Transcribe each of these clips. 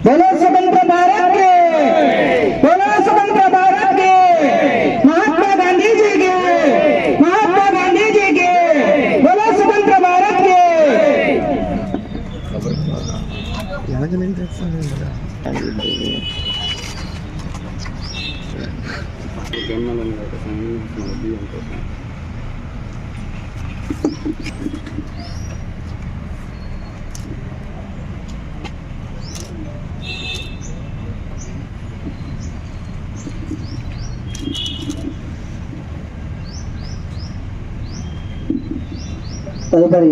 बोलो स्वतंत्र भारत के, बोलो स्वतंत्र भारत के, महात्मा गांधी जी के, महात्मा गांधी जी के, बोलो स्वतंत्र भारत के। తదుపరి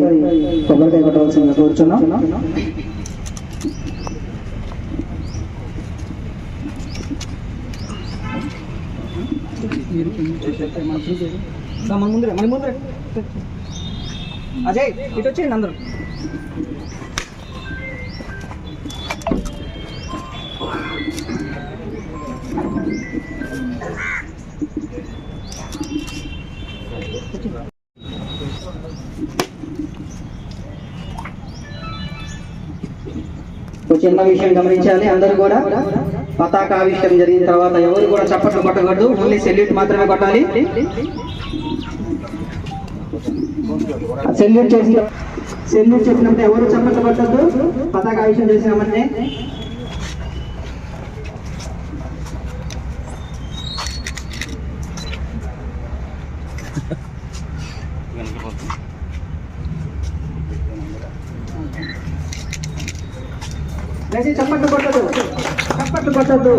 కొబ్బరికాయ కొట్టవలసిందిగా కూర్చున్నాం. మన ముందర అజయ్ ఇటు వచ్చేయండి అందరూ. చిన్న విషయం గమనించాలి అందరూ కూడా. పతాక ఆవిష్కరణ జరిగిన తర్వాత ఎవరు కూడా చప్పట్లు కొట్టకూడదు, ఓన్లీ సెల్యూట్ మాత్రమే కొట్టాలి. సెల్యూట్ చేసినప్పుడు ఎవరు చప్పట్లు కొట్టద్దు. పతాక ఆవిష్కరణ చేసినామంటే చప్పట్లు కొట్టద్దు, చప్పట్లు కొట్టద్దు.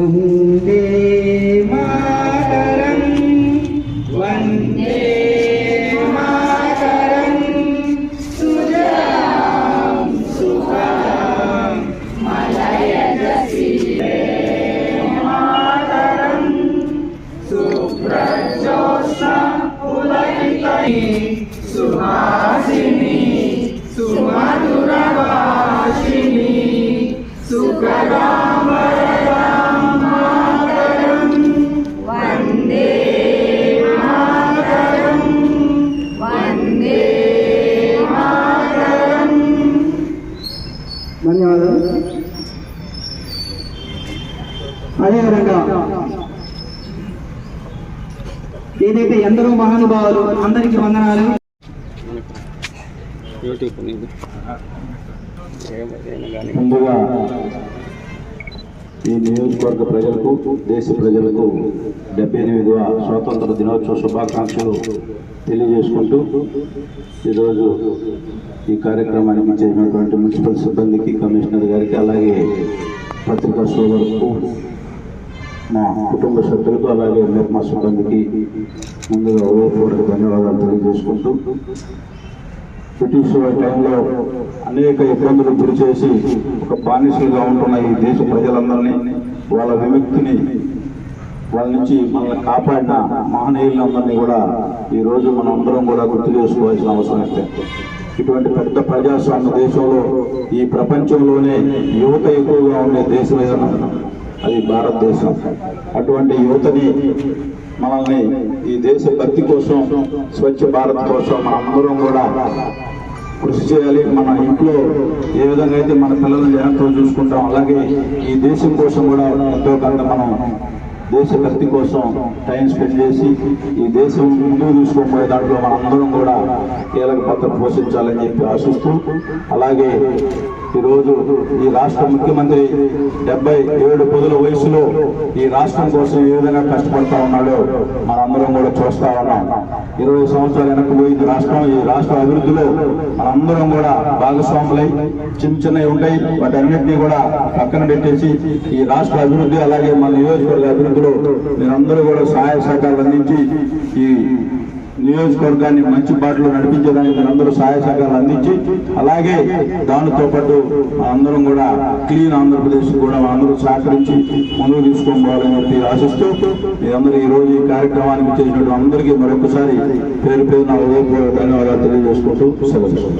వందే మాతరం, వందే మాతరం, సుజలాం సుఫలాం మలయజసీరే మాతరం, సుప్రజోత్స్నా పులకితీ సుహాసినీ సుమధురవాసినీ సుఖదాం ధన్యవాదాలు. అదేవిధంగా ఏదైతే ఎందరో మహానుభావులు అందరికీ వందనాలు. ముందుగా ఈ నియోజకవర్గ ప్రజలకు, దేశ ప్రజలకు 78వ స్వాతంత్ర దినోత్సవ శుభాకాంక్షలు తెలియజేసుకుంటూ ఈరోజు ఈ కార్యక్రమానికి చేసినటువంటి మున్సిపల్ సిబ్బందికి, కమిషనర్ గారికి, అలాగే పత్రికా సోదరులకు, మా కుటుంబ సభ్యులకు, అలాగే మా సిబ్బందికి ముందుగా హృదయపూర్వక ధన్యవాదాలు తెలియజేసుకుంటూ, బ్రిటిష్ టైంలో అనేక ఇబ్బందులు గురి చేసి ఒక బానిసలుగా ఉంటున్న ఈ దేశ ప్రజలందరినీ, వాళ్ళ విముక్తిని, వాళ్ళ నుంచి మనల్ని కాపాడిన మహనీయులందరినీ కూడా ఈరోజు మనం అందరం కూడా గుర్తు చేసుకోవాల్సిన అవసరం ఉంది. ఇటువంటి పెద్ద ప్రజాస్వామ్య దేశంలో, ఈ ప్రపంచంలోనే యువత ఎక్కువగా ఉండే దేశం ఏదైనా అది భారతదేశం. అటువంటి యువతని, మనల్ని ఈ దేశ భక్తి కోసం, స్వచ్ఛ భారత్ కోసం మనందరం కూడా కృషి చేయాలి. మన ఇంట్లో ఏ విధంగా అయితే మన పిల్లల్ని జాగ్రత్తగా చూసుకుంటాం, అలాగే ఈ దేశం కోసం కూడా ఎంతో కొంత మనం దేశభక్తి కోసం టైం స్పెండ్ చేసి ఈ దేశం ముందుకు తీసుకుపోయే దాంట్లో మనందరం కూడా కీలక పాత్ర పోషించాలని చెప్పి ఆశిస్తూ, అలాగే ఈరోజు ఈ రాష్ట్ర ముఖ్యమంత్రి 77 పదుల వయసులో ఈ రాష్ట్రం కోసం ఏ విధంగా కష్టపడతా ఉన్నాడో మనందరం కూడా చూస్తా ఉన్నాం. 20 సంవత్సరాలు వెనక్కి పోయింది రాష్ట్రం. ఈ రాష్ట్ర అభివృద్ధిలో మనందరం కూడా భాగస్వాములై చిన్నవి ఉంటాయి, వాటన్నిటినీ కూడా పక్కన పెట్టేసి ఈ రాష్ట్ర అభివృద్ధి అలాగే మన నియోజకవర్గ అభివృద్ధిలో మీరందరూ కూడా సహాయ సహకారాలు అందించి ఈ నియోజకవర్గాన్ని మంచి బాటలో నడిపించడానికి మీరందరూ సహాయ సహకారాలు అందించి, అలాగే దానితో పాటు అందరం కూడా క్లీన్ ఆంధ్రప్రదేశ్ కూడా అందరూ సహకరించి ముందుకు తీసుకొని పోవాలని చెప్పి ఆశిస్తూ, మీరందరూ ఈ రోజు ఈ కార్యక్రమానికి చేసినట్టు అందరికీ మరొకసారి పేరు పేరు నా హృదయపూర్వక ధన్యవాదాలు తెలియజేసుకుంటూ సెలవు.